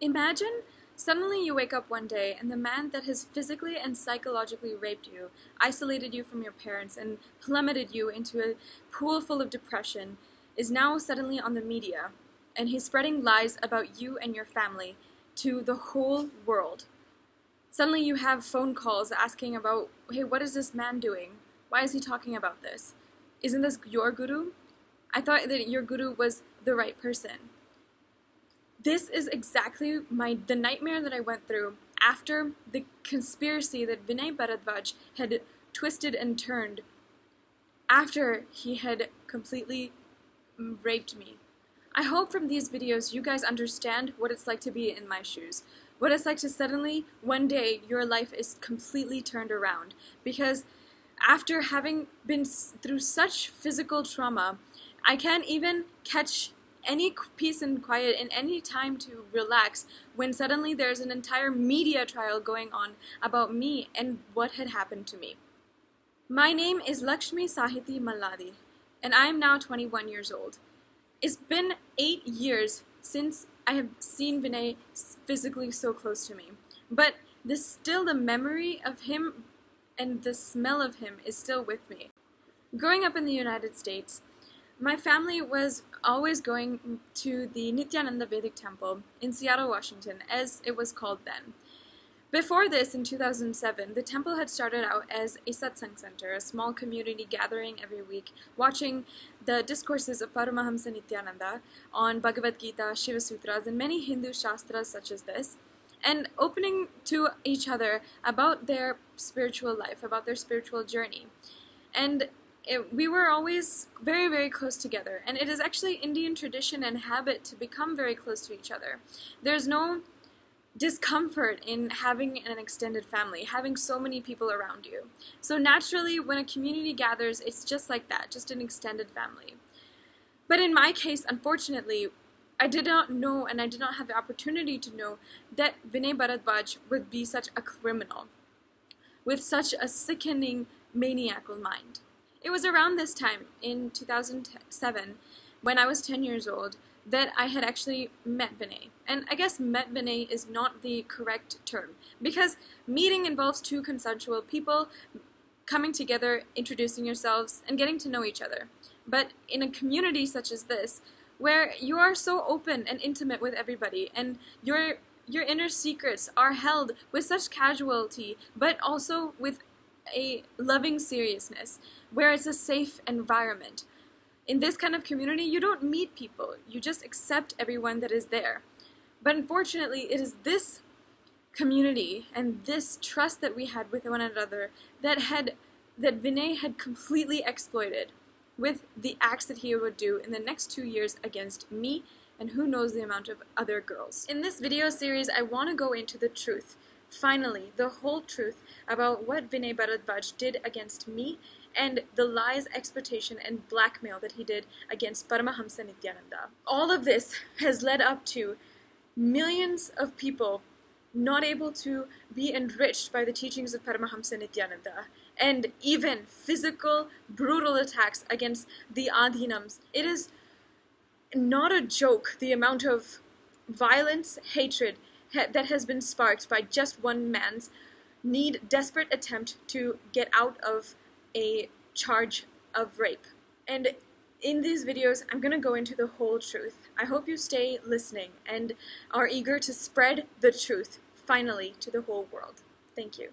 Imagine suddenly you wake up one day and the man that has physically and psychologically raped you, isolated you from your parents, and plummeted you into a pool full of depression is now suddenly on the media, and he's spreading lies about you and your family to the whole world. Suddenly you have phone calls asking about, hey, what is this man doing? Why is he talking about this? Isn't this your guru? I thought that your guru was the right person. This is exactly the nightmare that I went through after the conspiracy that Vinay Bharadwaj had twisted and turned after he had completely raped me. I hope from these videos you guys understand what it's like to be in my shoes. What it's like to suddenly, one day, your life is completely turned around. Because after having been through such physical trauma, I can't even catch any peace and quiet in any time to relax when suddenly there's an entire media trial going on about me and what had happened to me. My name is Lakshmi Sahiti Malladi, and I am now 21 years old. It's been 8 years since I have seen Vinay physically so close to me, but still the memory of him and the smell of him is still with me. Growing up in the United States, my family was always going to the Nithyananda Vedic Temple in Seattle, Washington, as it was called then. Before this, in 2007, the temple had started out as a satsang center, a small community gathering every week, watching the discourses of Paramahamsa Nithyananda on Bhagavad Gita, Shiva Sutras, and many Hindu shastras such as this, and opening to each other about their spiritual life, about their spiritual journey. And we were always very, very close together, and it is actually Indian tradition and habit to become very close to each other. There's no discomfort in having an extended family, having so many people around you. So naturally, when a community gathers, it's just like that, just an extended family. But in my case, unfortunately, I did not know, and I did not have the opportunity to know, that Vinay Bharadwaj would be such a criminal, with such a sickening, maniacal mind. It was around this time, in 2007, when I was 10 years old, that I had actually met Vinay. And I guess met Vinay is not the correct term, because meeting involves two consensual people coming together, introducing yourselves, and getting to know each other. But in a community such as this, where you are so open and intimate with everybody, and your inner secrets are held with such casualty, but also with a loving seriousness, where it's a safe environment. In this kind of community, you don't meet people, you just accept everyone that is there. But unfortunately, it is this community and this trust that we had with one another that Vinay had completely exploited with the acts that he would do in the next 2 years against me and who knows the amount of other girls. In this video series, I want to go into the truth. Finally, the whole truth about what Vinay Bharadwaj did against me and the lies, exploitation, and blackmail that he did against Paramahamsa Nithyananda. All of this has led up to millions of people not able to be enriched by the teachings of Paramahamsa Nithyananda, and even physical, brutal attacks against the adhinams. It is not a joke, the amount of violence, hatred that has been sparked by just one man's desperate attempt to get out of a charge of rape. And in these videos, I'm going to go into the whole truth. I hope you stay listening and are eager to spread the truth, finally, to the whole world. Thank you.